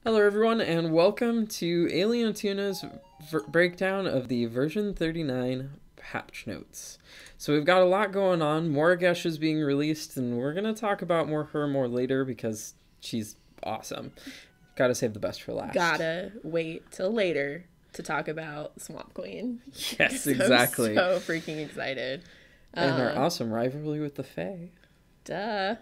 Hello everyone and welcome to Alien Tuna's breakdown of the version 39 patch notes. So we've got a lot going on. Morigesh is being released and we're going to talk about her more later because she's awesome. Gotta save the best for last. Gotta wait till later to talk about Swamp Queen. Yes, exactly. I'm so freaking excited. And our awesome rivalry with the Fae. Duh.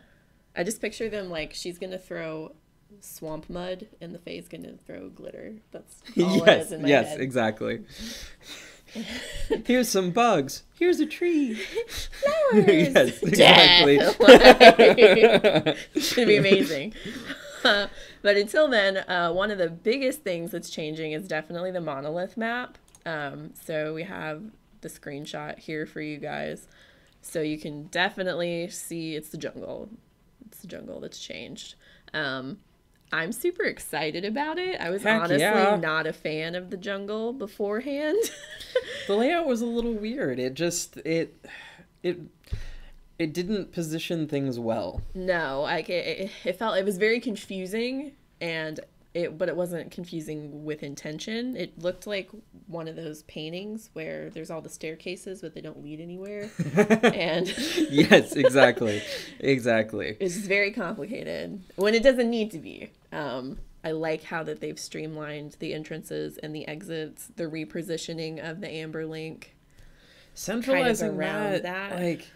I just picture them like she's going to throw swamp mud and the Fae's gonna throw glitter. That's all it is in my head. Yes, exactly. Here's some bugs. Here's a tree. Flowers. Yes, exactly. It's gonna be amazing. But until then, one of the biggest things that's changing is definitely the monolith map. So we have the screenshot here for you guys. So you can definitely see it's the jungle. It's the jungle that's changed. I'm super excited about it. I was honestly not a fan of the jungle beforehand. The layout was a little weird. It just it didn't position things well. No, like it was very confusing, but it wasn't confusing with intention. It looked like one of those paintings where there's all the staircases but they don't lead anywhere. And yes, exactly. Exactly. It's very complicated when it doesn't need to be. I like how that they've streamlined the entrances and the exits, the repositioning of the amber link. Centralizing kind of around that. Like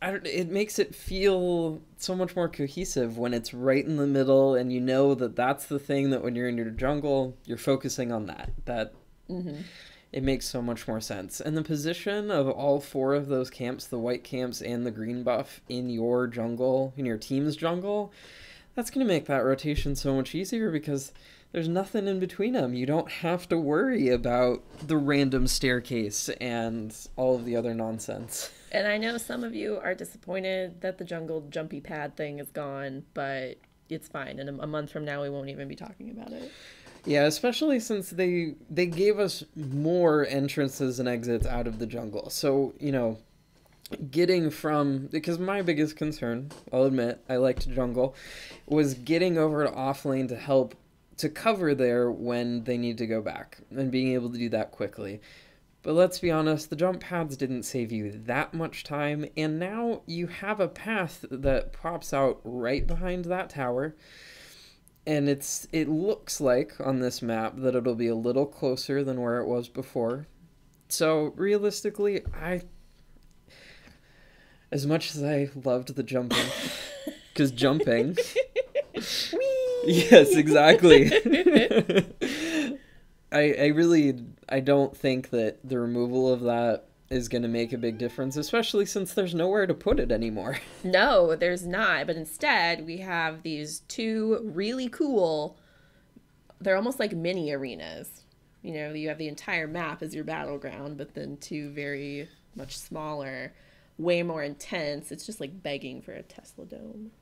it makes it feel so much more cohesive when it's right in the middle and you know that that's the thing that when you're in your jungle, you're focusing on that. It makes so much more sense. And the position of all four of those camps, the white camps and the green buff in your jungle, in your team's jungle, that's going to make that rotation so much easier because there's nothing in between them. You don't have to worry about the random staircase and all of the other nonsense. And I know some of you are disappointed that the jungle jumpy pad thing is gone, but it's fine. And a month from now, we won't even be talking about it. Yeah, especially since they gave us more entrances and exits out of the jungle. So, you know, getting from, because my biggest concern, I'll admit, I liked jungle, was getting over to off lane to help to cover there when they need to go back and being able to do that quickly. But let's be honest, the jump pads didn't save you that much time, and now you have a path that pops out right behind that tower. And it looks like on this map that it'll be a little closer than where it was before. So realistically, as much as I loved the jumping, because jumping, yes, exactly. I don't think that the removal of that is going to make a big difference, especially since there's nowhere to put it anymore. No, there's not. But instead, we have these two really cool, they're almost like mini arenas. You know, you have the entire map as your battleground, but then two very much smaller, way more intense. It's just like begging for a Tesla dome.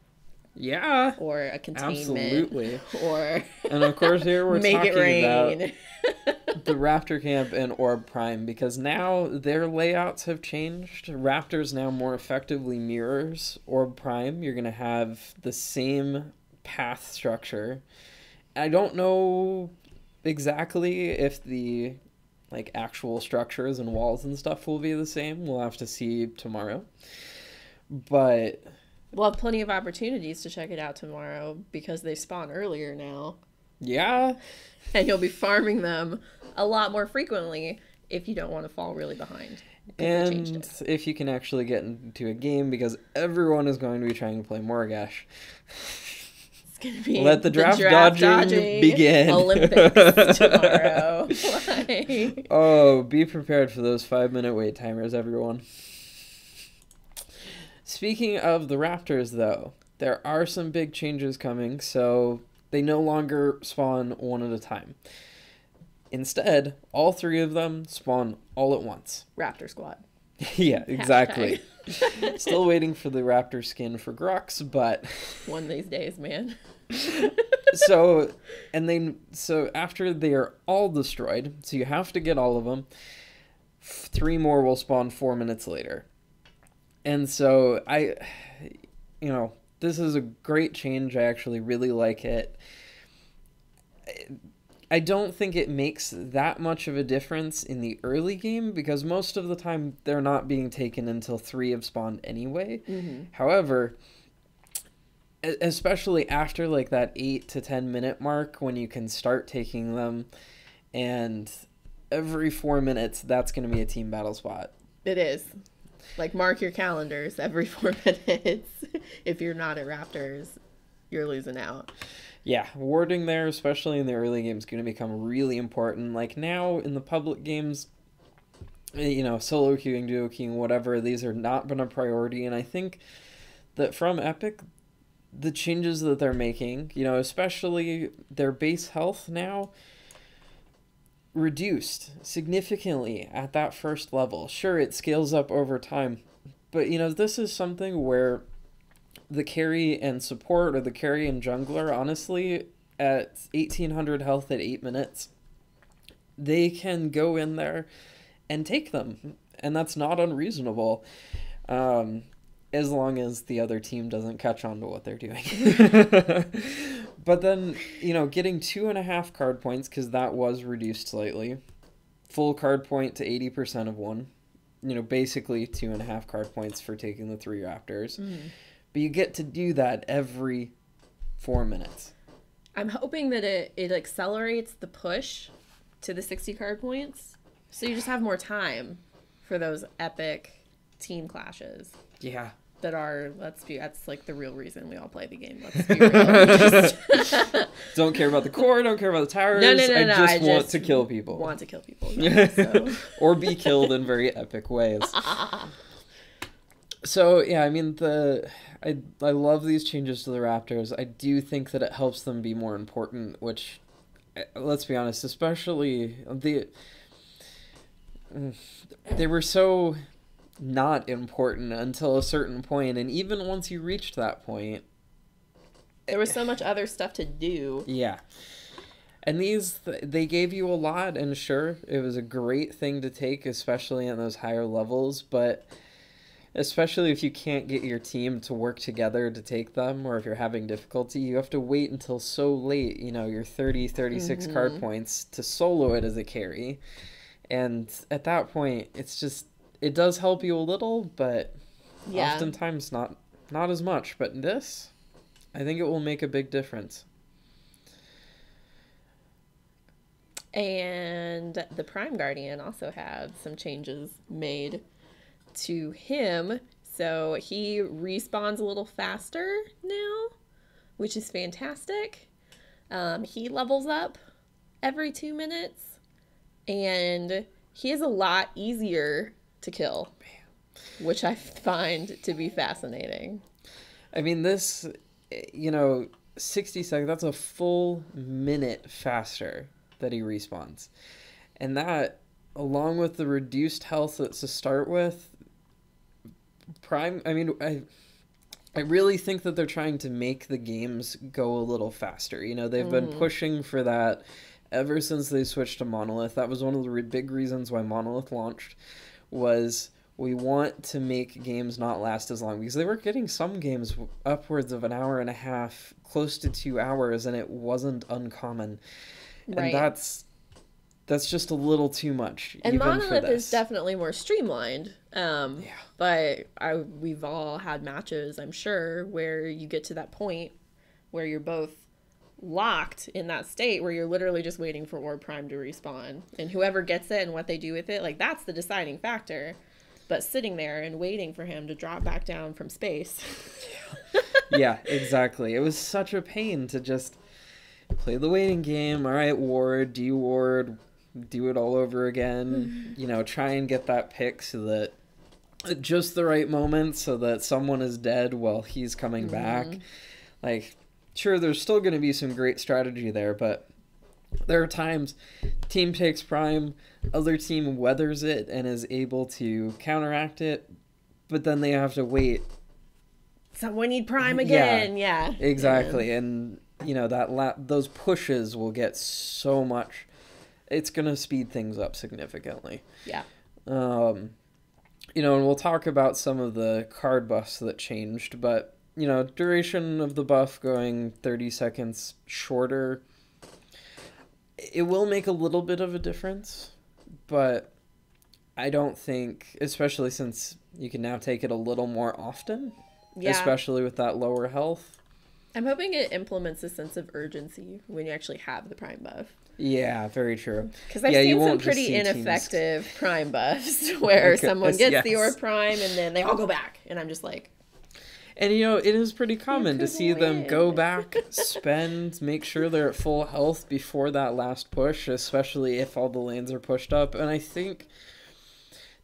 Yeah. Or a containment. Absolutely. Or and of course here we're make talking it rain. About the Raptor Camp and Orb Prime, because now their layouts have changed. Raptors now more effectively mirrors Orb Prime. You're going to have the same path structure. I don't know exactly if the like actual structures and walls and stuff will be the same. We'll have to see tomorrow. But we'll have plenty of opportunities to check it out tomorrow because they spawn earlier now. Yeah. And you'll be farming them a lot more frequently if you don't want to fall really behind. And if you can actually get into a game, because everyone is going to be trying to play Morigesh. It's going to be let the draft dodging begin. Olympics tomorrow. Oh, be prepared for those 5-minute wait timers, everyone. Speaking of the Raptors, though, there are some big changes coming, so they no longer spawn one at a time. Instead, all three of them spawn all at once. Raptor squad. Yeah, exactly. Still waiting for the Raptor skin for Grux, but one of these days, man. So after they are all destroyed, so you have to get all of them, 3 more will spawn 4 minutes later. And so this is a great change. I actually really like it. I don't think it makes that much of a difference in the early game because most of the time they're not being taken until 3 have spawned anyway. However, especially after like that 8 to 10 minute mark when you can start taking them, and every 4 minutes that's going to be a team battle spot. It is. Like, mark your calendars every 4 minutes. If you're not at Raptors, you're losing out. Yeah, warding there, especially in the early game, is going to become really important. Like, now in the public games, solo queuing, duo queuing, whatever, these are not been a priority. And I think that from Epic, the changes that they're making, especially their base health now, reduced significantly at that first level. Sure, it scales up over time, but, this is something where the carry and support, or the carry and jungler, honestly, at 1800 health at 8 minutes, they can go in there and take them, and that's not unreasonable, as long as the other team doesn't catch on to what they're doing. But then, getting 2.5 card points, because that was reduced slightly, full card point to 80% of one, basically 2.5 card points for taking the 3 Raptors. But you get to do that every 4 minutes. I'm hoping that it accelerates the push to the 60 card points, so you just have more time for those epic team clashes. Yeah. That's like the real reason we all play the game. Let's be real. Don't care about the core, don't care about the towers. No. I just want to kill people. Yeah, so. Or be killed in very epic ways. So, yeah, I mean, I love these changes to the Raptors. I do think that it helps them be more important, which, let's be honest, especially they were so not important until a certain point, and even once you reached that point, there was so much other stuff to do. Yeah. And they gave you a lot, and sure, it was a great thing to take, especially in those higher levels, but especially if you can't get your team to work together to take them, or if you're having difficulty, you have to wait until so late, your 30, 36 card points to solo it as a carry. And at that point, it does help you a little, but oftentimes not as much. But this, I think it will make a big difference. And the Prime Guardian also had some changes made to him. So he respawns a little faster now, which is fantastic. He levels up every 2 minutes, and he is a lot easier to kill, which I find to be fascinating. I mean, this, 60 seconds, that's a full minute faster that he respawns. And that, along with the reduced health that's to start with, I really think that they're trying to make the games go a little faster. They've been pushing for that ever since they switched to Monolith. That was one of the big reasons why Monolith launched, was we want to make games not last as long, because they were getting some games upwards of an hour and a half, close to 2 hours, and it wasn't uncommon. Right. And that's just a little too much. And even Monolith for this. is definitely more streamlined. But we've all had matches, I'm sure, where you get to that point where you're both locked in that state where you're literally just waiting for Orb Prime to respawn. And whoever gets it and what they do with it, like, that's the deciding factor. But sitting there and waiting for him to drop back down from space. Yeah, exactly. It was such a pain to just play the waiting game. All right, ward, de-ward, do it all over again. Try and get that pick so that at just the right moment so that someone is dead while he's coming back. Like, sure, there's still going to be some great strategy there, but there are times team takes Prime, other team weathers it and is able to counteract it, but then they have to wait. So we need Prime again. Yeah. Exactly. And those pushes will get so much. It's going to speed things up significantly. Yeah. And we'll talk about some of the card buffs that changed, but duration of the buff going 30 seconds shorter. It will make a little bit of a difference, but I don't think, especially since you can now take it a little more often, especially with that lower health. I'm hoping it implements a sense of urgency when you actually have the prime buff. Yeah, very true. Because I've seen some pretty ineffective prime buffs where someone gets the orb prime and then they all go back. And I'm just like... And, you know, it is pretty common to see them go back, spend, make sure they're at full health before that last push, especially if all the lanes are pushed up. And I think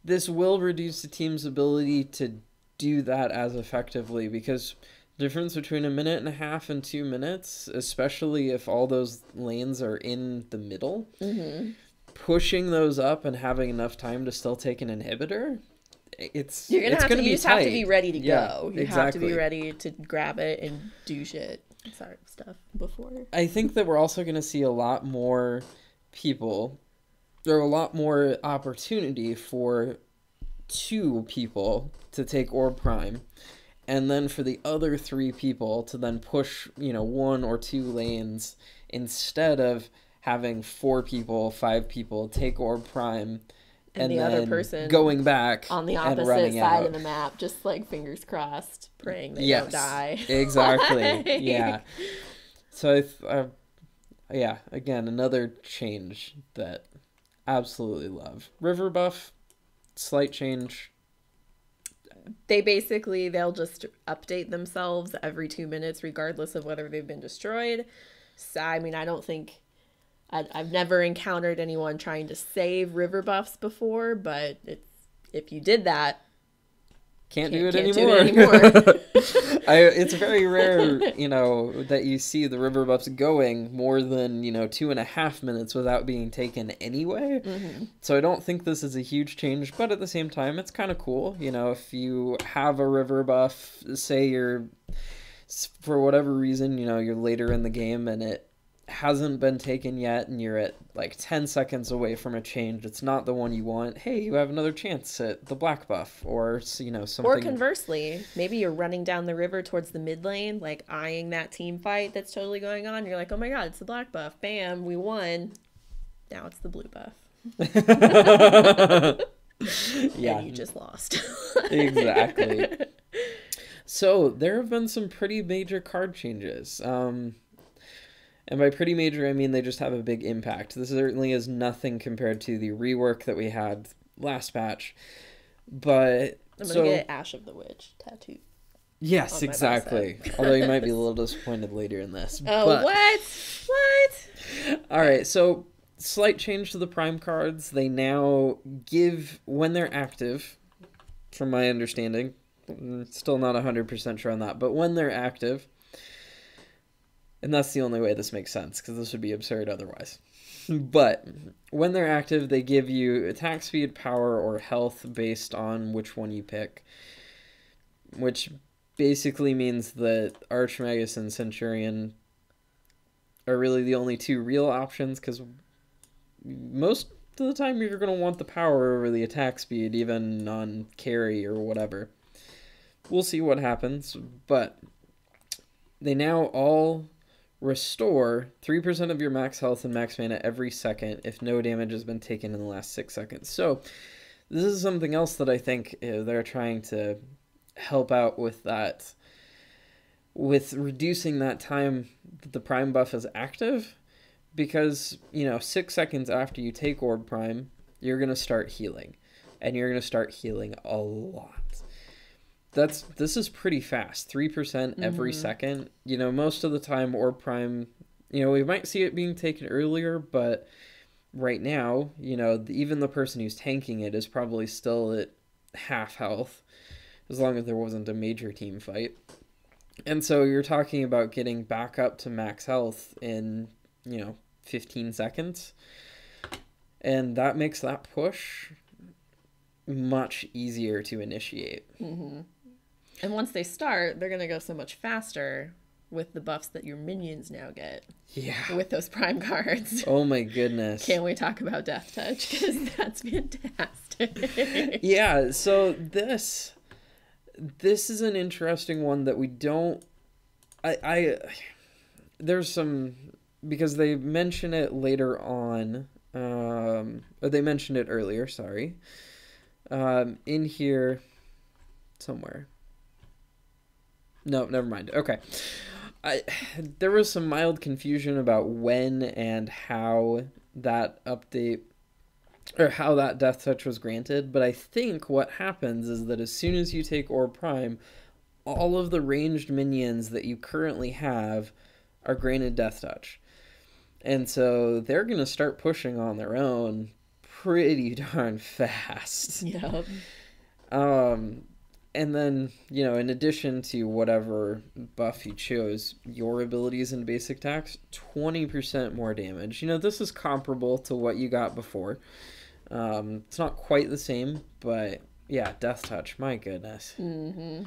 this will reduce the team's ability to do that as effectively, because the difference between 1.5 minutes and 2 minutes, especially if all those lanes are in the middle, pushing those up and having enough time to still take an inhibitor... You just have to be ready to go. You have to be ready to grab it and do stuff before. I think that we're also going to see a lot more people, or a lot more opportunity for 2 people to take Orb Prime, and then for the other 3 people to then push, 1 or 2 lanes, instead of having 4 people, 5 people take Orb Prime, and the other person going back on the opposite side of the map, just like fingers crossed, praying they don't die. Exactly. Yeah. So, again, another change that absolutely love. River buff, slight change. They'll just update themselves every 2 minutes, regardless of whether they've been destroyed. So, I mean, I don't think... I've never encountered anyone trying to save river buffs before, but if you did that, can't do it anymore. It's very rare, that you see the river buffs going more than, 2.5 minutes without being taken anyway. So I don't think this is a huge change, but at the same time, it's kind of cool. If you have a river buff, say you're, for whatever reason, you're later in the game and it hasn't been taken yet and you're at like 10 seconds away from a change, it's not the one you want, hey, you have another chance at the black buff, or something. Or conversely, maybe you're running down the river towards the mid lane, like eyeing that team fight that's totally going on, you're like, oh my god, it's the black buff, bam, we won, now it's the blue buff. Yeah, and you just lost. Exactly. So there have been some pretty major card changes. And by pretty major, I mean they just have a big impact. This certainly is nothing compared to the rework that we had last patch. But I'm going to get Ash of the Witch tattooed. Yes, exactly. Although you might be a little disappointed later in this. Oh, but... What? All right, so slight change to the Prime cards. They now give, when they're active, from my understanding, still not 100% sure on that, but when they're active, and that's the only way this makes sense, because this would be absurd otherwise. But when they're active, they give you attack speed, power, or health based on which one you pick. Which basically means that Archmagus and Centurion are really the only 2 real options, because most of the time you're going to want the power over the attack speed, even on carry or whatever. We'll see what happens, but they now all restore 3% of your max health and max mana every second if no damage has been taken in the last 6 seconds. So this is something else that I think they're trying to help out with that, with reducing that time that the Prime buff is active, because 6 seconds after you take Orb Prime, you're going to start healing, and you're going to start healing a lot. This is pretty fast. 3% every second. Most of the time Orb Prime, we might see it being taken earlier, but right now, even the person who's tanking it is probably still at half health, as long as there wasn't a major team fight. And so you're talking about getting back up to max health in, 15 seconds. And that makes that push much easier to initiate. And once they start, they're going to go so much faster with the buffs that your minions now get. Yeah. With those Prime cards. Oh my goodness. Can't we talk about Death Touch? Because that's fantastic. Yeah, so this is an interesting one that we don't... there's some because they mention it later on, or they mentioned it earlier, sorry, in here somewhere. No, never mind. Okay. There was some mild confusion about when and how that update, or how that Death Touch was granted, but I think what happens is that as soon as you take Orb Prime, all of the ranged minions that you currently have are granted Death Touch. And so they're going to start pushing on their own pretty darn fast. Yeah. And then, you know, in addition to whatever buff you chose, your abilities and basic attacks, 20% more damage. You know, this is comparable to what you got before. It's not quite the same, but yeah, Death Touch, my goodness. Mm-hmm.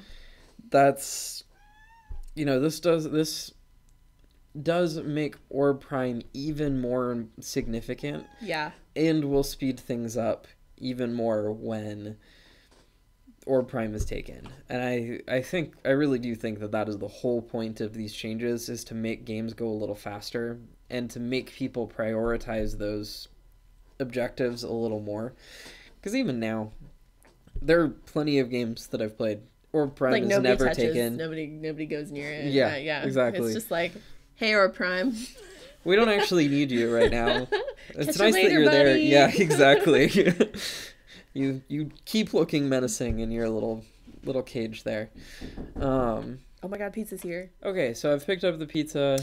That's, you know, this does make Orb Prime even more significant. Yeah. And will speed things up even more when Orb Prime is taken. And I really do think that is the whole point of these changes, is to make games go a little faster and to make people prioritize those objectives a little more. Because even now, there are plenty of games that I've played. Orb Prime is never taken. Nobody goes near it. Yeah, yeah, exactly. It's just like, hey, Orb Prime. We don't actually need you right now. It's nice later, that you're buddy. there. Yeah, exactly. You keep looking menacing in your little cage there. Oh my god, pizza's here. Okay, so I've picked up the pizza.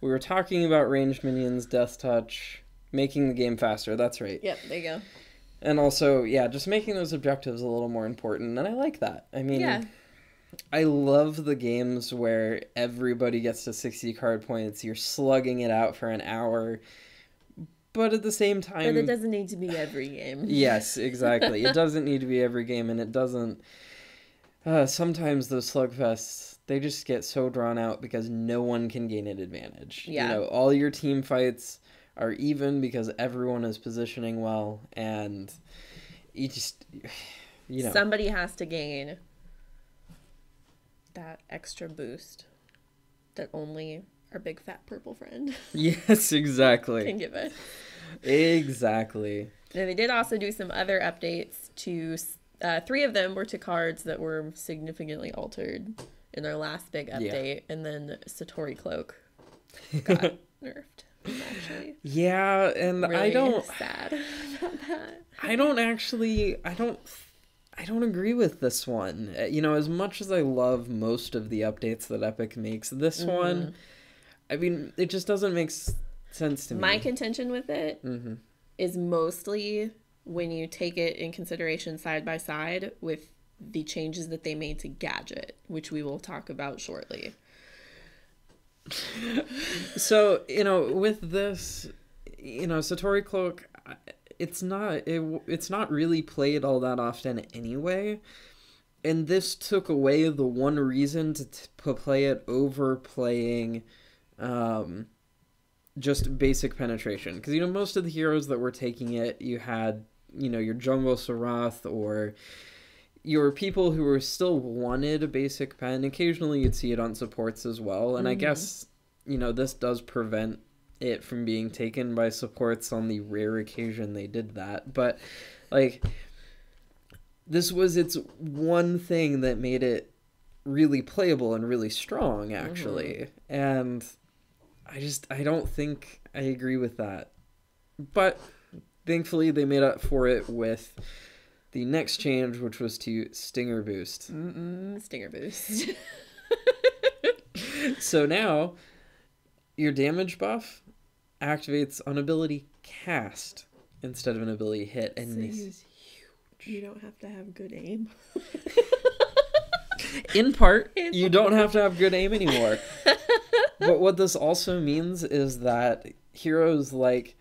We were talking about ranged minions, Death Touch, making the game faster. That's right. Yep, there you go. And also, yeah, just making those objectives a little more important, and I like that. I mean, yeah. I love the games where everybody gets to 60 card points, you're slugging it out for an hour, but at the same time... But it doesn't need to be every game. Yes, exactly. It doesn't need to be every game, and it doesn't... sometimes those slugfests, they just get so drawn out because no one can gain an advantage. Yeah. You know, all your team fights are even because everyone is positioning well, and you just, you know. Somebody has to gain that extra boost that only our big fat purple friend Yes, exactly. can give us. Exactly. Now, they did also do some other updates to, 3 of them were to cards that were significantly altered in their last big update, and then Satori Cloak got nerfed. Actually, Yeah, and really I don't sad about that. I don't agree with this one. You know, as much as I love most of the updates that Epic makes, this one, I mean, it just doesn't make sense to me. My contention with it is mostly when you take it in consideration side by side with the changes that they made to Gadget, which we will talk about shortly. So, you know, with this, you know, Satori Cloak, it's not really played all that often anyway, and this took away the one reason to play it over playing just basic penetration. Because, you know, most of the heroes that were taking it, you had, you know, your Jungle Sarath or your people who were still wanted a basic pen. Occasionally you'd see it on supports as well, and I guess, you know, this does prevent it from being taken by supports on the rare occasion they did that. But, like, this was its one thing that made it really playable and really strong, actually. And I don't think I agree with that. But thankfully they made up for it with the next change, which was to Stinger Boost. Stinger Boost. So now, your damage buff activates on ability cast instead of an ability hit. And So this is huge. You don't have to have good aim. In part, you don't have to have good aim anymore. But what this also means is that heroes like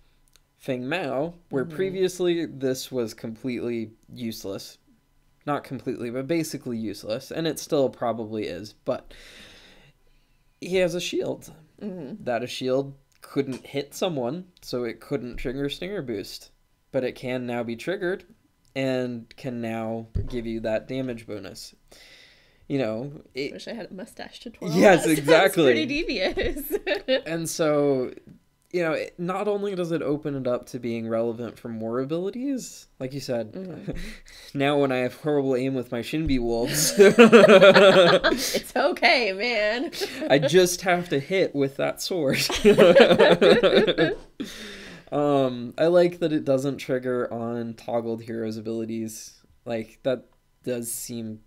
Feng Mao, where previously this was completely useless, not completely, but basically useless, and it still probably is, but he has a shield. That a shield couldn't hit someone, so it couldn't trigger Stinger Boost, but it can now be triggered and can now give you that damage bonus. you know, Wish I had a mustache to twirl. Yes, That sounds exactly. pretty devious. And so, you know, not only does it open it up to being relevant for more abilities, like you said, now when I have horrible aim with my Shinbi wolves, It's okay, man. I just have to hit with that sword. I like that it doesn't trigger on toggled heroes' abilities. Like, that does seem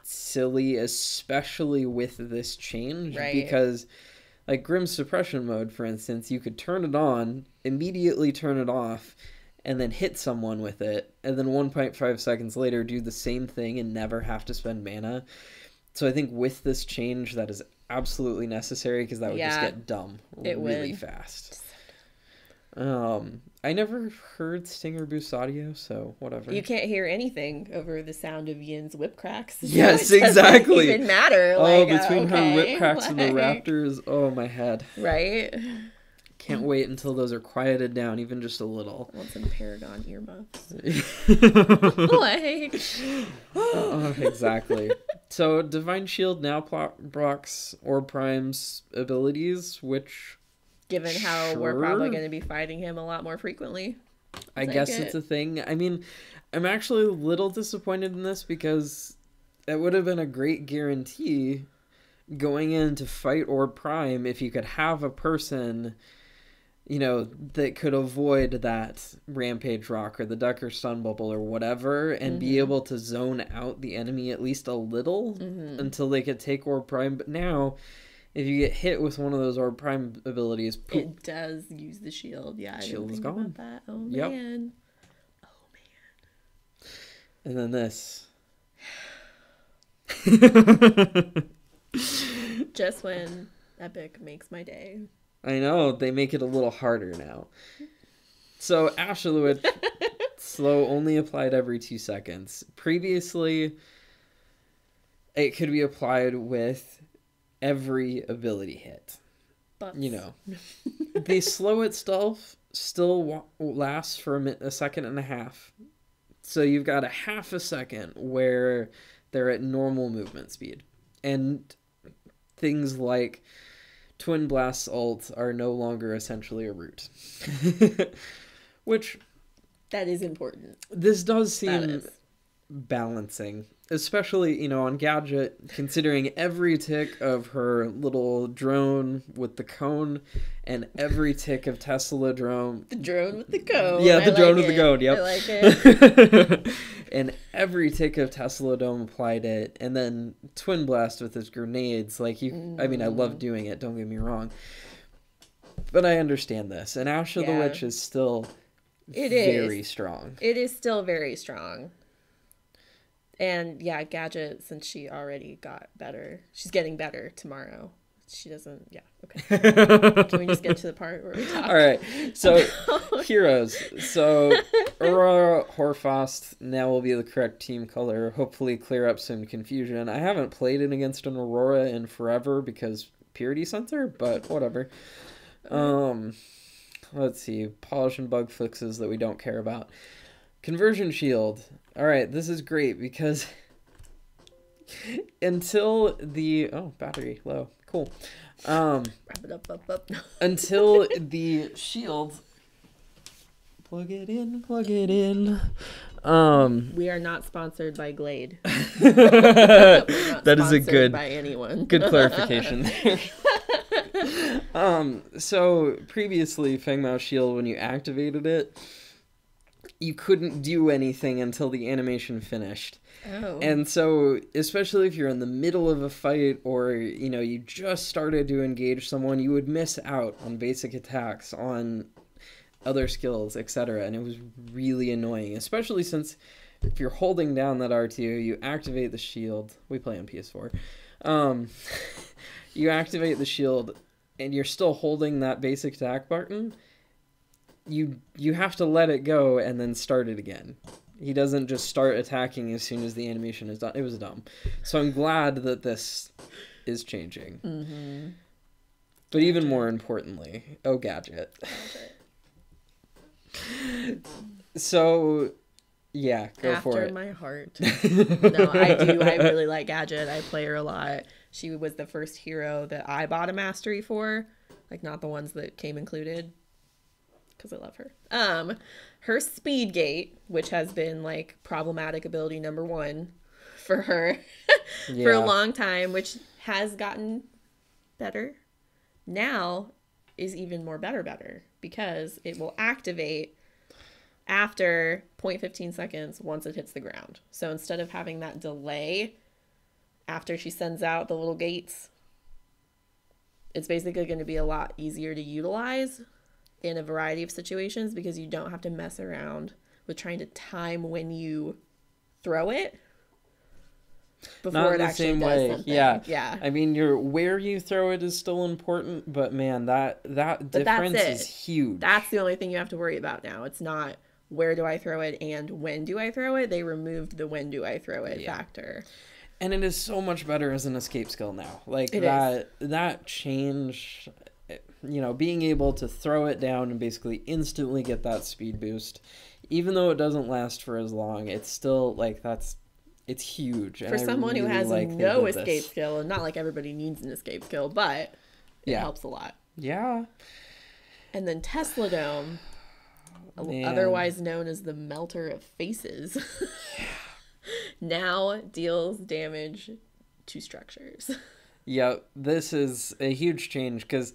silly, especially with this change, Right. because like Grim Suppression mode, for instance, you could turn it on, immediately turn it off, and then hit someone with it, and then 1.5 seconds later do the same thing and never have to spend mana. So I think with this change, that is absolutely necessary, because that would just get dumb really fast. I never heard Stinger boost audio, so whatever. You can't hear anything over the sound of Yin's whip cracks. So Yes, it doesn't exactly. even matter. Oh, Like, between her okay, whip cracks and the like- raptors, oh my head. Right? Can't wait until those are quieted down, even just a little. I want some Paragon earmuffs. Like, Oh, exactly. So Divine Shield now blocks Orb Prime's abilities, which given how we're probably Sure. going to be fighting him a lot more frequently. I Take guess it. it's a thing. I mean, I'm actually a little disappointed in this, because it would have been a great guarantee going in to fight Orb Prime if you could have a person, you know, that could avoid that Rampage Rock or the Decker Stun Bubble or whatever, and be able to zone out the enemy at least a little until they could take Orb Prime. But now, if you get hit with one of those Orb Prime abilities, poop. It does use the shield. Yeah, I Shield didn't is think gone. about that. Oh, Yep. man. And then this. Just when Epic makes my day. I know, they make it a little harder now. So, Absolute Slow only applied every 2 seconds. Previously, it could be applied with every ability hit. But You know. The slow itself still lasts for a second and a half. So you've got a half a second where they're at normal movement speed. And things like Twin Blast's ult are no longer essentially a root. Which, that is important. this does That seem is. balancing. Especially, you know, on Gadget, considering every tick of her little drone with the cone and every tick of Tesla drone. The drone with the cone. Yeah, the I drone like with the it. cone, yep. I like it. And every tick of Tesla Dome applied it. And then Twin Blast with his grenades. Like, I mean, I love doing it, don't get me wrong. But I understand this. And Ash of the Yeah. Witch is still It very is. strong. It is still very strong. And yeah, Gadget, since she already got better, she's getting better tomorrow. She doesn't, yeah, okay. Can we just get to the part where we talk? All right, so heroes. So Aurora Horfast now will be the correct team color. Hopefully clear up some confusion. I haven't played it against an Aurora in forever because purity sensor, but whatever. Let's see. Polish and bug fixes that we don't care about. Conversion shield. All right, this is great because until the battery low. Cool. Wrap it up. Until the shield. Plug it in. We are not sponsored by Glade. That is a Sponsored by anyone. good clarification there. So previously, Fengmao Shield, when you activated it, you couldn't do anything until the animation finished. Oh. And so, especially if you're in the middle of a fight or, you know, you just started to engage someone, you would miss out on basic attacks, on other skills, etc. And it was really annoying, especially since if you're holding down that R2, you activate the shield. We play on PS4. You activate the shield and you're still holding that basic attack button. You have to let it go and then start it again. He doesn't just start attacking as soon as the animation is done. It was dumb. So I'm glad that this is changing. Mm-hmm. But even more importantly, Gadget. So Yeah, go for After it. my heart. No, I do. I really like Gadget. I play her a lot. She was the first hero that I bought a mastery for. Like, not the ones that came included. Because I love her. Her speed gate, which has been, like, problematic ability number 1 for her for a long time, which has gotten better. Now is even more better because it will activate after 0.15 seconds once it hits the ground. So instead of having that delay after she sends out the little gates, it's basically going to be a lot easier to utilize in a variety of situations because you don't have to mess around with trying to time when you throw it before Not it in the actually same does way. something. Yeah. I mean, where you throw it is still important, but man, that difference is huge. That's the only thing you have to worry about now. It's not where do I throw it and when do I throw it. They removed the when do I throw it factor. And it is so much better as an escape skill now. Like that change, you know, being able to throw it down and basically instantly get that speed boost, even though it doesn't last for as long, it's still like it's huge. And for someone who has like no escape skill, and not like everybody needs an escape skill, but it helps a lot. Yeah. And then Tesla Dome, otherwise known as the melter of faces, now deals damage to structures. Yeah, this is a huge change because,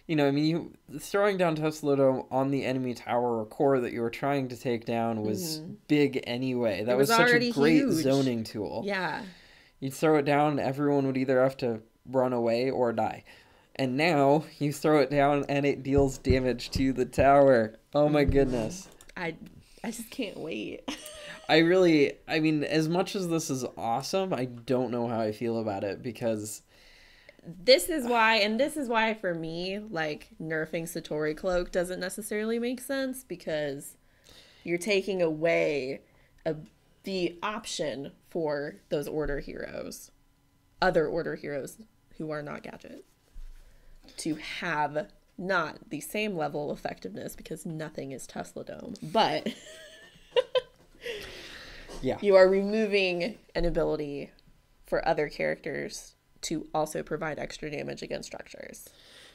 you know, I mean, throwing down Tesla Dome on the enemy tower or core that you were trying to take down was big anyway. That was such a great zoning tool. Yeah. You'd throw it down, everyone would either have to run away or die. And now you throw it down and it deals damage to the tower. Oh my goodness. I just can't wait. I mean, as much as this is awesome, I don't know how I feel about it because this is why for me, like, nerfing Satori Cloak doesn't necessarily make sense because you're taking away the option for those other order heroes who are not Gadget, to have not the same level of effectiveness because nothing is Tesla Dome, but you are removing an ability for other characters to also provide extra damage against structures.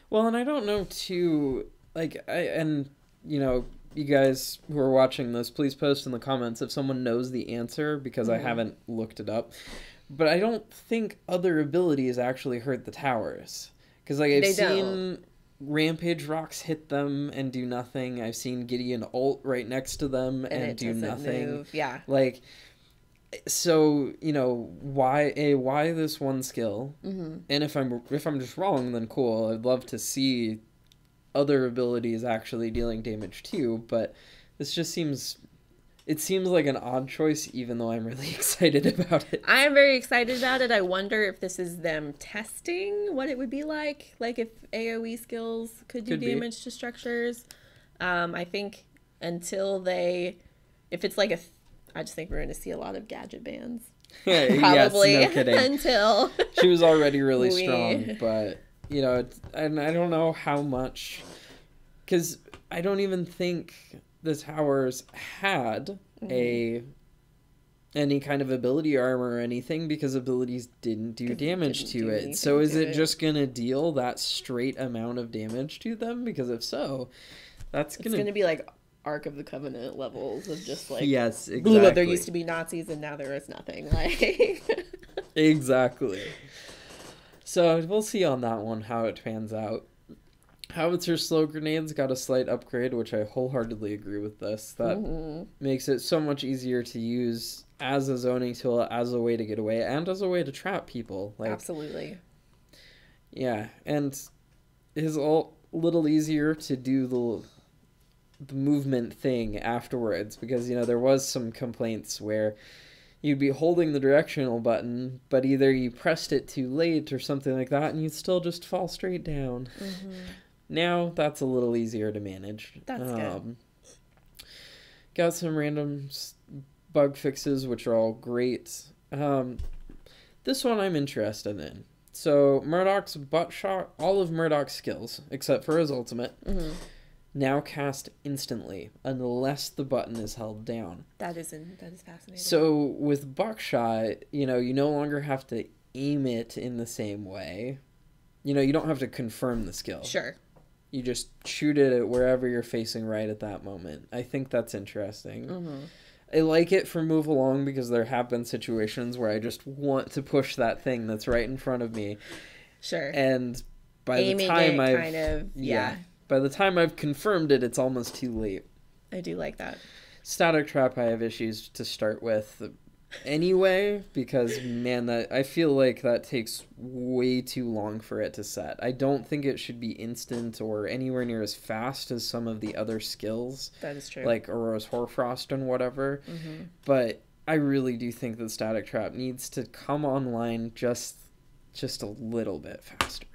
Well, and I don't know too, like, you know, you guys who are watching this, please post in the comments if someone knows the answer because I haven't looked it up. But I don't think other abilities actually hurt the towers. Because, like, I've seen Rampage Rocks hit them and do nothing. I've seen Gideon ult right next to them and do nothing. Move. Yeah. Like, so, you know, why this one skill? And if I'm just wrong, then cool. I'd love to see other abilities actually dealing damage too, but this just seems like an odd choice, even though I'm really excited about it. I am very excited about it. I wonder if this is them testing what it would be like if AoE skills could do damage to structures. I think if it's like I just think we're going to see a lot of Gadget bans. Probably. Yes, no kidding. Until she was already really strong, but you know, and I don't know how much, because I don't even think the towers had any kind of ability armor or anything because abilities didn't do damage to it. So is it just gonna deal that straight amount of damage to them? Because if so, it's gonna be like Ark of the Covenant levels of just like, yes, exactly. There used to be Nazis and now there is nothing. Like exactly. So we'll see on that one how it pans out. Howitzer slow grenades got a slight upgrade, which I wholeheartedly agree with this. That makes it so much easier to use as a zoning tool, as a way to get away, and as a way to trap people. Like, absolutely. Yeah, and is a little easier to do the movement thing afterwards, because, you know, there was some complaints where you'd be holding the directional button, but either you pressed it too late or something like that, and you'd still just fall straight down. Now, that's a little easier to manage. That's good. Got some random bug fixes, which are all great. This one I'm interested in. So, Murdoch's butt shot, all of Murdoch's skills, except for his ultimate, now cast instantly unless the button is held down. That is fascinating. So with buckshot, you no longer have to aim it in the same way. You don't have to confirm the skill. Sure. You just shoot it at wherever you're facing right at that moment. I think that's interesting. Mm-hmm. I like it for Move Along because there have been situations where I just want to push that thing that's right in front of me. Sure. And by aiming the time by the time I've confirmed it, it's almost too late. I do like that. Static Trap, I have issues to start with anyway, because man, I feel like that takes way too long for it to set. I don't think it should be instant or anywhere near as fast as some of the other skills. That is true. Like Aurora's Hoarfrost and whatever. Mm-hmm. But I really do think that Static Trap needs to come online just a little bit faster.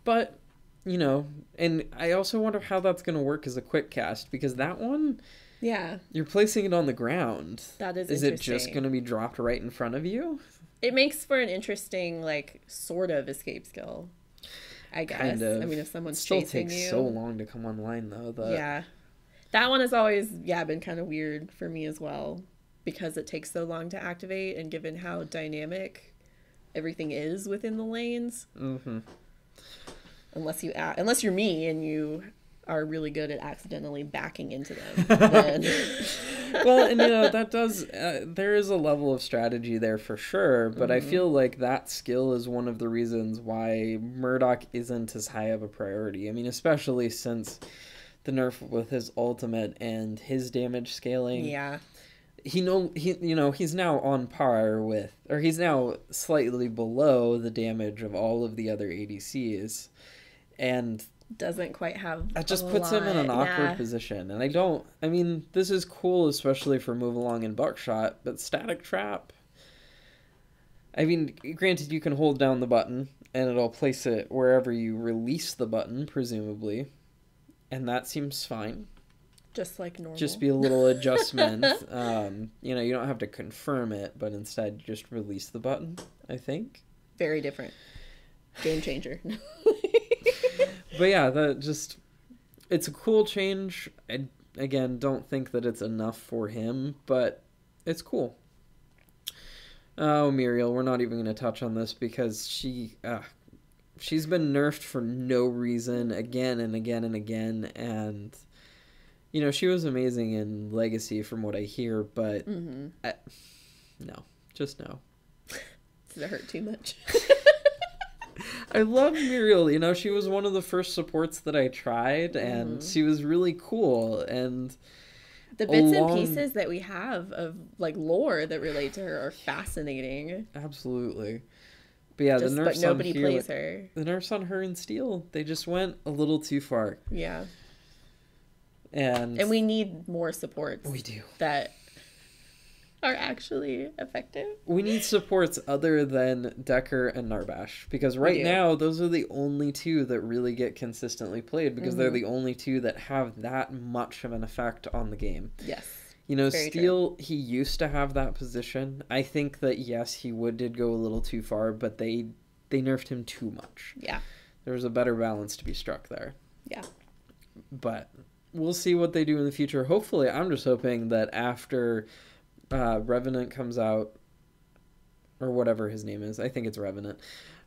But, and I also wonder how that's going to work as a quick cast, because that one, yeah, you're placing it on the ground. That is it just going to be dropped right in front of you? It makes for an interesting, sort of escape skill, I guess. Kind of. I mean, if someone's chasing you. It still takes so long to come online, though. Yeah. That one has always, been kind of weird for me as well, because it takes so long to activate, and given how dynamic everything is within the lanes. Mm-hmm. Unless you're me and you are really good at accidentally backing into them. Then... Well, and that does, there is a level of strategy there for sure, but I feel like that skill is one of the reasons why Murdoch isn't as high of a priority. I mean, especially since the nerf with his ultimate and his damage scaling. Yeah. He's now on par with, or he's now slightly below the damage of all of the other ADCs. And doesn't quite have that just puts him in an awkward position. And this is cool, especially for Move Along and Buckshot, but Static Trap, granted you can hold down the button and it'll place it wherever you release the button, presumably, and that seems fine. Just like normal. Just be a little adjustment. You don't have to confirm it, but instead just release the button, I think. Very different. Game changer. But yeah, it's a cool change. I, again, don't think that it's enough for him, but it's cool. Oh, Muriel, we're not even going to touch on this because she's been nerfed for no reason again and again and again, and she was amazing in Legacy from what I hear, but no. Does it hurt too much? I love Muriel. She was one of the first supports that I tried, and she was really cool. And the bits and pieces that we have of lore that relate to her are fascinating. Absolutely. But yeah, but nobody plays her. The nerfs on her in Steel, they just went a little too far. Yeah. And we need more supports. We do. That are actually effective. We need supports other than Decker and Narbash, because right now those are the only two that really get consistently played, because they're the only two that have that much of an effect on the game. Yes. Steel, he used to have that position. I think that yes, he did go a little too far, but they nerfed him too much. Yeah. There was a better balance to be struck there. Yeah. But we'll see what they do in the future. Hopefully, I'm just hoping that after Revenant comes out, or whatever his name is, I think it's Revenant,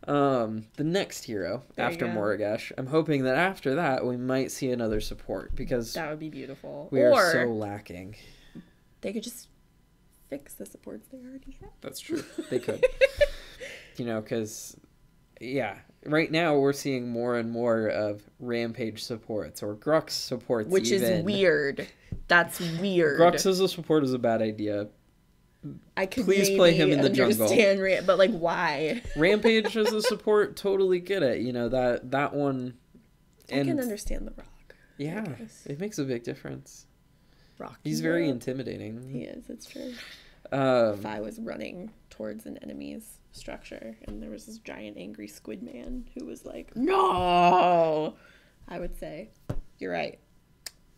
the next hero after Morigesh, I'm hoping that after that we might see another support, because that would be beautiful. We are so lacking. They could just fix the supports they already have. That's true. They could. Because right now we're seeing more and more of Rampage supports or Grux supports, which is weird. That's weird. Grux as a support is a bad idea. I could please play him in the jungle. But why? Rampage as a support, totally get it. That one. I can understand the Rock. Yeah, it makes a big difference. Rock. He's very intimidating. He is. It's true. If I was running towards an enemy's structure and there was this giant angry squid man who was like, "No," I would say, "You're right.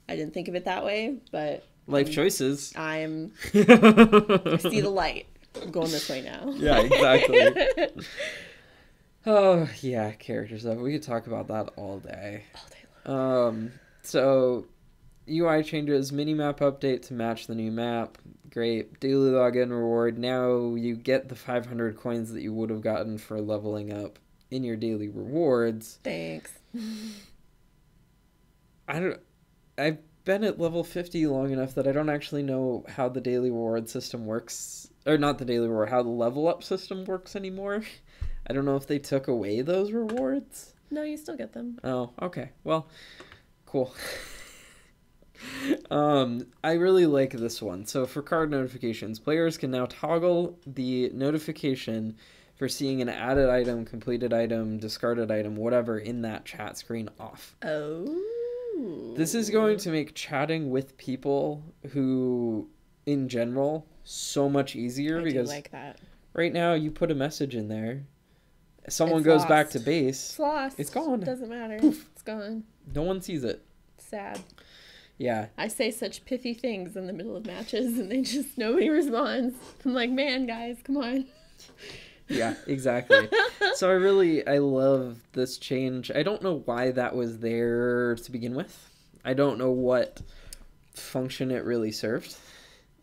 I didn't think of it that way, but." Life choices. I see the light. I'm going this way now. Yeah, exactly. Oh, yeah, character stuff. We could talk about that all day. All day long. So, UI changes, minimap update to match the new map. Great. Daily login reward. Now you get the 500 coins that you would have gotten for leveling up in your daily rewards. Thanks. I've been at level 50 long enough that I don't actually know how the daily reward system works. Or not the daily reward, how the level up system works anymore. I don't know if they took away those rewards. No, you still get them. Oh, okay. Well, cool. I really like this one. So for card notifications, players can now toggle the notification for seeing an added item, completed item, discarded item, whatever in that chat screen off. Oh. This is going to make chatting with people who, in general, so much easier. I do like that. Right now you put a message in there, someone It's goes lost. back to base, It's lost. it's gone. Doesn't matter. Poof. It's gone. No one sees it. Sad. Yeah. I say such pithy things in the middle of matches and nobody responds. I'm like, man, guys, come on. Yeah, exactly. So I love this change. I don't know why that was there to begin with. I don't know what function it really served.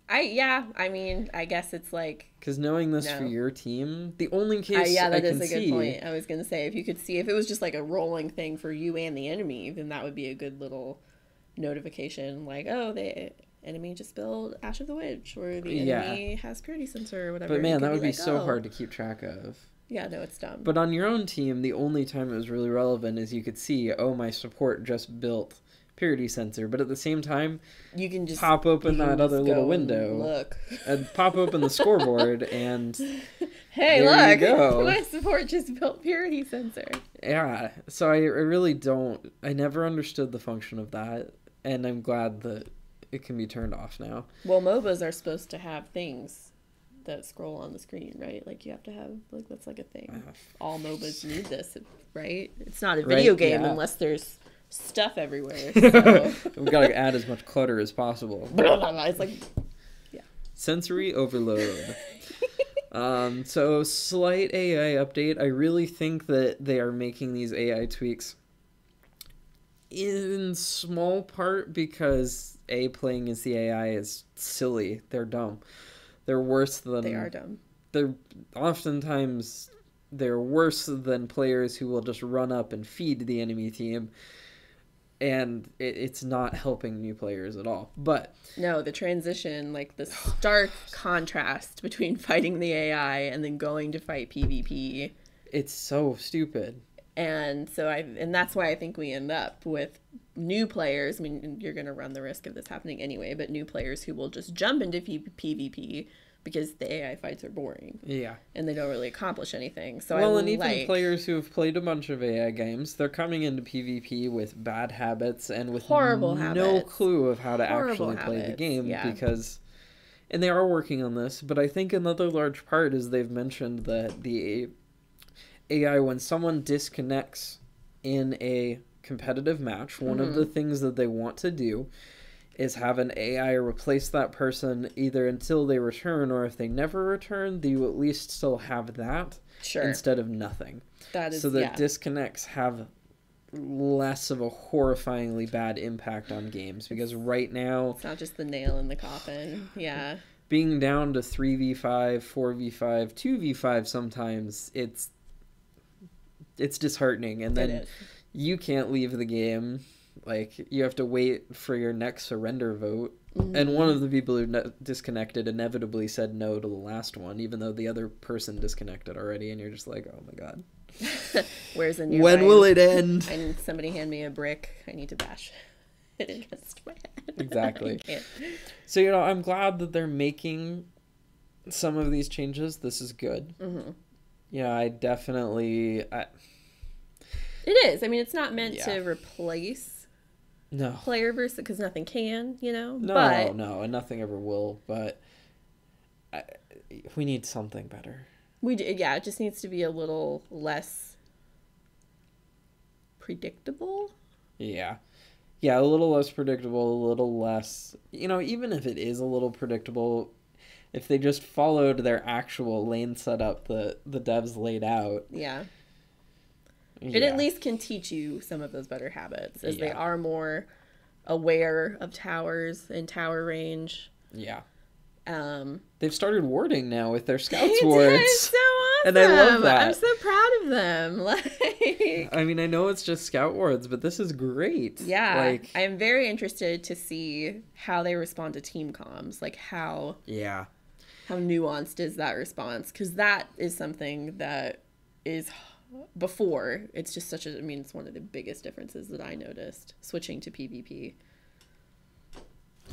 I mean, I guess it's like... Because knowing this for your team, the only case yeah, that I is can a good see... point. I was going to say, if you could see, if it was just like a rolling thing for you and the enemy, then that would be a good little notification. Like, oh, the enemy just spilled Ash of the Witch, or the enemy has purity sensor, or whatever. But man, that would be like, so hard to keep track of. Yeah, no, it's dumb. But on your own team, the only time it was really relevant is you could see, oh, my support just built purity sensor. But at the same time, you can just pop open that other little window. Look. And pop open the scoreboard and hey, there look, you go. my support just built purity sensor. Yeah, so I really don't... I never understood the function of that, and I'm glad that it can be turned off now. Well, MOBAs are supposed to have things that scroll on the screen, right? Like, you have to have, like, that's like a thing. All MOBAs need this, right? It's not a video game unless there's stuff everywhere. So. We've got to add as much clutter as possible. It's like, yeah. Sensory overload. So slight AI update. I really think that they are making these AI tweaks in small part because playing as the AI is silly. They're dumb. They're worse than... They are dumb. They're oftentimes... They're worse than players who will just run up and feed the enemy team. And it's not helping new players at all. But... No, the transition, like the stark contrast between fighting the AI and then going to fight PvP. It's so stupid. And so and that's why I think we end up with new players. I mean, you're going to run the risk of this happening anyway, but new players who will just jump into PvP because the AI fights are boring. Yeah. And they don't really accomplish anything. So and even players who have played a bunch of AI games, they're coming into PvP with bad habits and with no clue of how to actually play the game because... And they are working on this, but I think another large part is they've mentioned that the AI, when someone disconnects in a competitive match, one of the things that they want to do is have an AI replace that person either until they return, or if they never return, you at least still have that instead of nothing. That is, so that disconnects have less of a horrifyingly bad impact on games, because right now... It's not just the nail in the coffin. Yeah. Being down to 3v5, 4v5, 2v5 sometimes, it's disheartening, and then you can't leave the game. Like, you have to wait for your next surrender vote. And one of the people who disconnected inevitably said no to the last one, even though the other person disconnected already, and you're just like, oh my god. Where's a nearby? When will it end? I need somebody hand me a brick. I need to bash it against my head. Exactly. So, I'm glad that they're making some of these changes. This is good. I definitely... It is. I mean, it's not meant to replace No. player versus, because nothing can, No, and nothing ever will, but we need something better. It just needs to be a little less predictable. Yeah, a little less predictable, a little less, even if it is a little predictable, if they just followed their actual lane setup the devs laid out. Yeah. It at least can teach you some of those better habits, as they are more aware of towers and tower range. Yeah. Um, They've started warding now with their scouts they wards. did, so awesome. And I love that. I'm so proud of them. Like, I mean, I know it's just scout wards, but this is great. yeah. Like, I'm very interested to see how they respond to team comms. Like how nuanced is that response? Because that is something that is before. It's just such a, I mean, it's one of the biggest differences that I noticed switching to PvP.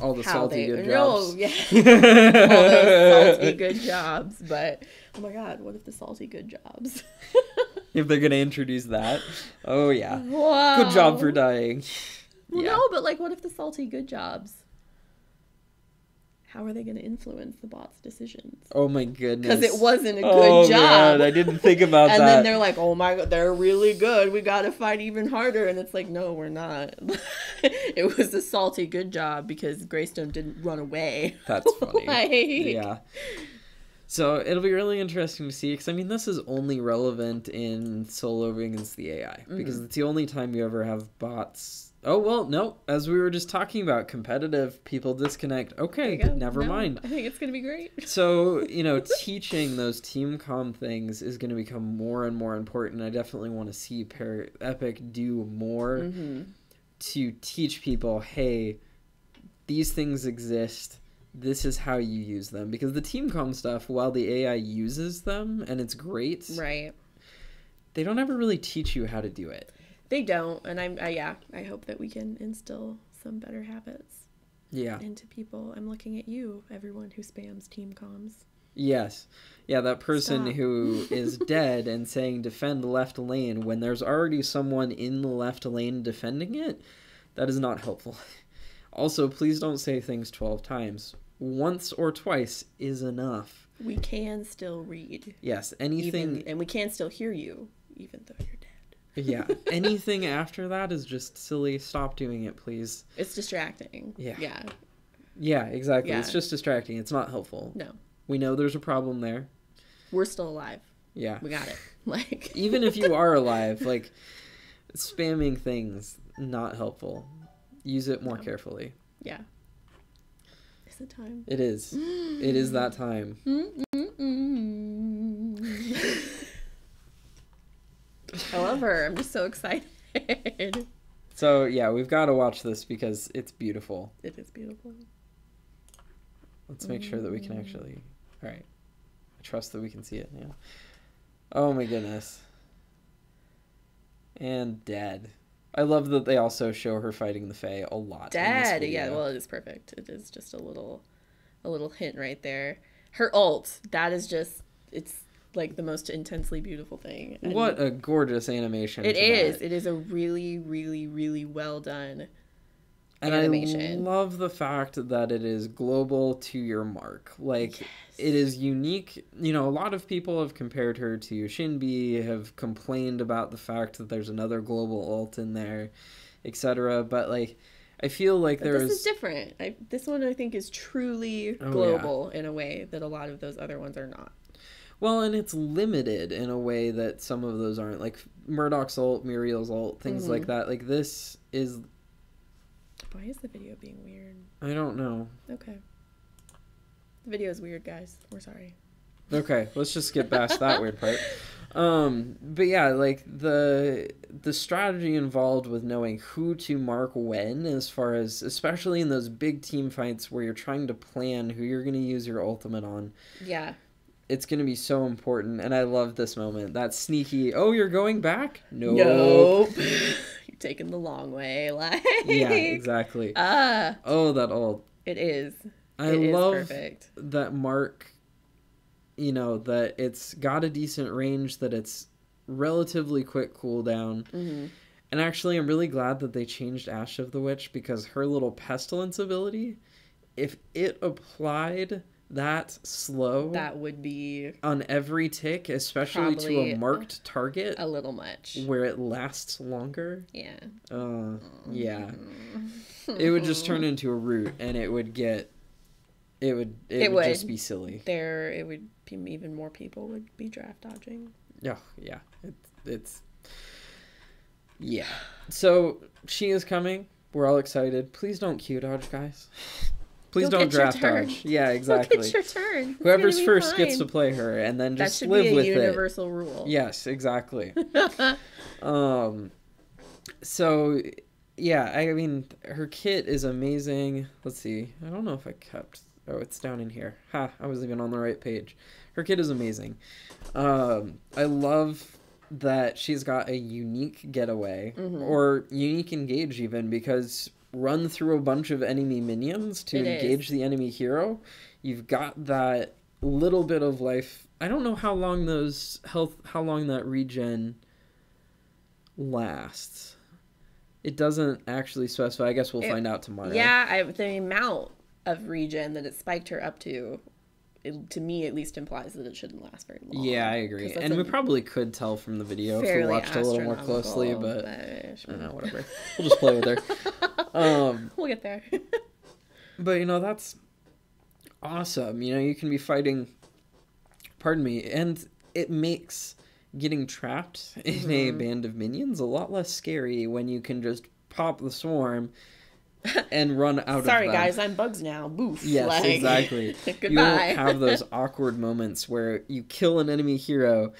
all the How salty they, good no, jobs. yeah. All those salty good jobs. But, oh my God, what if the salty good jobs? If they're going to introduce that. Oh, yeah. Wow. Good job for dying. Well, Yeah. no, but like, what if the salty good jobs? How are they going to influence the bot's decisions? Oh, my goodness. Because it wasn't a good Oh, job. man, I didn't think about And that. then they're like, oh my God, they're really good. We got to fight even harder. And it's like, no, we're not. It was a salty good job because Greystone didn't run away. That's funny. Like, Yeah. So it'll be really interesting to see, because I mean, this is only relevant in solo against the AI, because it's the only time you ever have bots. Oh, well, no, as we were just talking about, competitive people disconnect. Okay, never mind. I think it's going to be great. So, you know, teaching those team comm things is going to become more and more important. I definitely want to see Epic do more to teach people, hey, these things exist. This is how you use them. Because the team comm stuff, while the AI uses them and it's great, Right. they don't ever really teach you how to do it. They don't. And I hope that we can instill some better habits into people. I'm looking at you, everyone who spams team comms. Yes. Yeah, that person Stop. who is dead and saying defend left lane when there's already someone in the left lane defending it, that is not helpful. Also, please don't say things 12 times. Once or twice is enough. We can still read. Yes, anything... and we can still hear you, even though you're dead. Yeah, anything after that is just silly. Stop doing it, please. It's distracting. Yeah. Yeah. Yeah, exactly. Yeah. It's just distracting. It's not helpful. No. We know there's a problem there. We're still alive. Yeah. We got it. Like, even if you are alive, like, spamming things, not helpful. Use it more carefully. Yeah. Is it time? It is. It is that time. I love her. I'm just so excited. So, yeah, we've got to watch this because it's beautiful. It is beautiful. Let's make sure that we can actually... All right. I trust that we can see it now. Oh, my goodness. And dead. I love that they also show her fighting the Fae a lot. Dead. Yeah, well, it is perfect. It is just a little hint right there. Her ult, that is just... It's like the most intensely beautiful thing. And what a gorgeous animation. It is. That. It is a really, really, really well done and animation. I love the fact that it is global to your mark. Like, yes. It is unique. You know, a lot of people have compared her to Shinbi, have complained about the fact that there's another global ult in there, etc. But, like, I feel like this is different. This one, I think, is truly global in a way that a lot of those other ones are not. Well, and it's limited in a way that some of those aren't. Like Murdoch's ult, Muriel's ult, things like that. Like this is... Why is the video being weird? I don't know. Okay. The video is weird, guys. We're sorry. Okay, let's just get past that weird part. But yeah, like the strategy involved with knowing who to mark when, as far as, especially in those big team fights where you're trying to plan who you're going to use your ultimate on. Yeah. It's going to be so important, and I love this moment. That sneaky, oh, you're going back? Nope. You're taking the long way. Like... Yeah, exactly. Oh, that ult. It is. I love perfect. That Mark, you know, that it's got a decent range, that it's relatively quick cooldown. And actually, I'm really glad that they changed Ash of the Witch, because her little pestilence ability, if it applied... that slow, that would be on every tick, especially to a marked target, a little much, where it lasts longer. Yeah. Yeah. It would just turn into a root, and it would get. It would just be silly. It would be even more people would be draft dodging. Yeah, it's. Yeah. So she is coming. we're all excited. Please don't Q dodge, guys. Please You'll don't get your draft turn. dodge. Yeah, exactly. You'll get your turn. It's Whoever's gonna be first gets fine. to play her, and then That just should live be a with it. universal rule. Yes, exactly. So, yeah, I mean, her kit is amazing. Let's see. I don't know if I kept... Oh, it's down in here. Ha, I was even on the right page. Her kit is amazing. I love that she's got a unique getaway, or unique engage even, because run through a bunch of enemy minions to engage the enemy hero. You've got that little bit of life. I don't know how long how long that regen lasts. It doesn't actually specify. I guess we'll find out tomorrow. Yeah, the amount of regen that it spiked her up to, to me at least, implies that it shouldn't last very long. Yeah, I agree. And we probably could tell from the video if we watched a little more closely, but I don't know, whatever. We'll just play with her. We'll get there. But, you know, that's awesome. You know, you can be fighting, pardon me, and it makes getting trapped in a band of minions a lot less scary when you can just pop the swarm and run out of them. Sorry, guys, I'm bugs now. Boof. Yes, exactly. Goodbye. You won't have those awkward moments where you kill an enemy hero,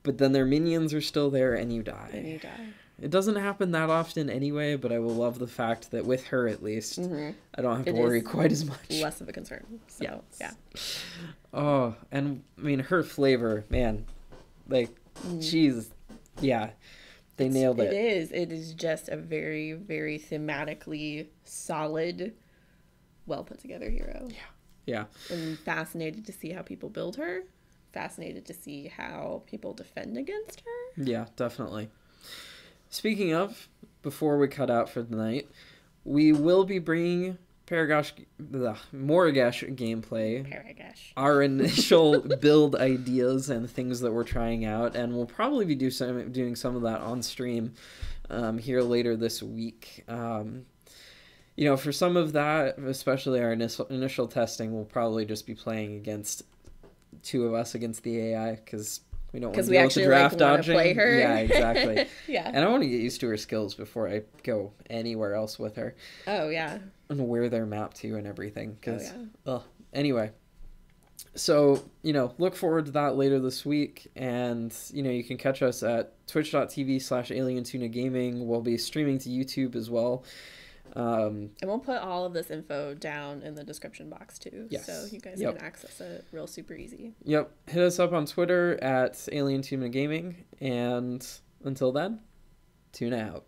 but then their minions are still there and you die. And you die. It doesn't happen that often anyway, but I will love the fact that with her, at least, I don't have to worry quite as much. Less of a concern. So, yeah. Oh, and I mean, her flavor, man. Like, she's, yeah, they nailed it. It is just a very, very thematically solid, well put together hero. Yeah. I'm fascinated to see how people build her. Fascinated to see how people defend against her. Yeah, definitely. Speaking of, before we cut out for the night, we will be bringing Morigesh gameplay, our initial build ideas and things that we're trying out, and we'll probably be doing some of that on stream here later this week. You know, for some of that, especially our initial testing, we'll probably just be playing against two of us against the AI, because we don't want to deal with the draft dodging. Play her. Yeah, exactly. Yeah. And I want to get used to her skills before I go anywhere else with her. Oh, yeah. And where they're mapped to and everything. Anyway. So, you know, look forward to that later this week. And, you know, you can catch us at twitch.tv/AlienTunaGaming. We'll be streaming to YouTube as well. And we'll put all of this info down in the description box too, so you guys can access it real super easy. Yep. Hit us up on Twitter at AlienTunaGaming, and until then, tuna out.